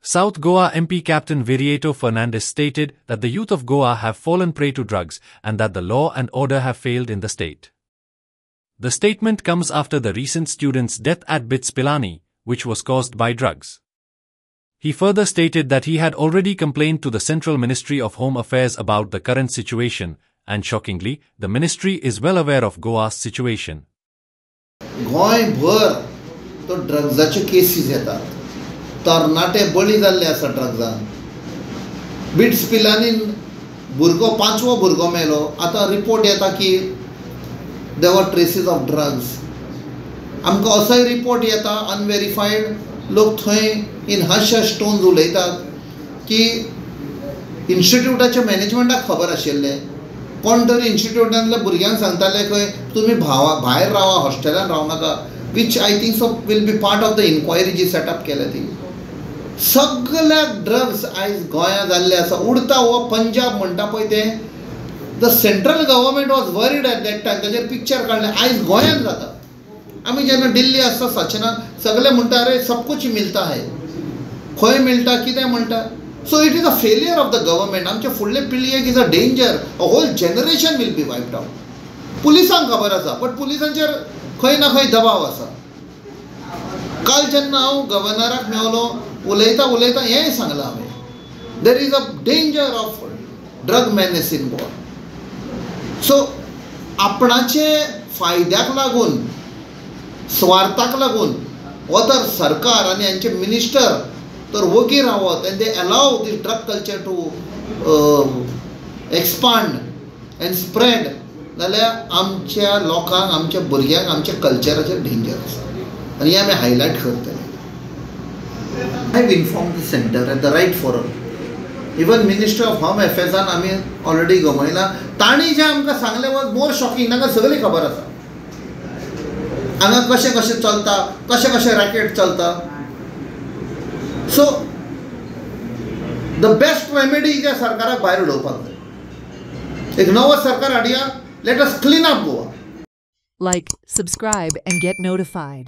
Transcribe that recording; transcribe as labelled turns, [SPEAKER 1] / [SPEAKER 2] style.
[SPEAKER 1] South Goa MP Captain Viriato Fernandes stated that the youth of Goa have fallen prey to drugs and that the law and order have failed in the state. The statement comes after the recent student's death at BITS Pilani, which was caused by drugs. He further stated that he had already complained to the Central Ministry of Home Affairs about the current situation, and shockingly, the ministry is well aware of Goa's situation.
[SPEAKER 2] गोंयभर तो ड्रग्साचे cases येतात. तरणाटे बळी जाल्ले आसा ड्रग्सान. Bits पिलानीन भुरगो 5वो भुरगो मेलो. आतां रिपोर्ट येता की देर वर ट्रेसीस ऑफ ड्रग्स. आमकां असोय रिपोर्ट येता अनवेरिफाईड. लोक थंय इन हश हश टोन्स उलयतात की इन्स्टिट्यूटाच्या मॅनेजमेंटाक खबर आशिल्लें. कोण तरी इन्स्टिट्यूटांतल्या भुरग्यांक सांगताले खंय तुमी भायर रावा, हॉस्टेलान रावं नाका, which I think so will be part of the inquiry जी सेटअप केल्या ती. सगळ्याक ड्रग्स आयज गोंयांत जाल्ले आसा. उरता हो पंजाब म्हणटा पळय तें the central government was worried eight that time. ताजेर पिक्चर काडलें. आयज गोंयांत जाता. आमी जेन्ना दिल्ली आसता सचना सगळे म्हणटा अरे सब कुछ मिलता है. खंय मेळटा कितें म्हणटा. So it is a failure of the government. आमच्या फुडले पिळगेक is a danger. A whole generation will be wiped out. पुलिसांक खबर आसा बट पुलिसांचेर खंय ना खंय दबाव आसा. काल जेन्ना हांव गव्हर्नराक मेवलो उलयता हेंय सांगलां हांवें there is a danger of drug menace in Goa. So आपणाचे फायद्याक लागून स्वार्थाक लागून हो तर सरकार आनी हांचे मिनिस्टर तर वगी Rawat and they allow this drug culture to expand and spread जाल्यार आमच्या लोकांक, आमच्या भुरग्यांक, आमच्या कल्चराचेर डेंजर आसा. आनी हें आमी हायलायट करतले. I have inform the centre at the right forum. Even minister of home अफेर्सान आमी ऑलरेडी गमयला. तांणी जें आमकां सांगलें वॉज मोर शॉकिंग. तांकां सगळी खबर आसा हांगा कशें कशें चलता, कशें कशें रॅकेट चलता. सो द बेस्ट रेमेडी ज्या सरकाराक भायर उडोवपाक जाय. एक नवो सरकार हाडया. Let us clean up Goa.
[SPEAKER 3] Like, subscribe and get notified.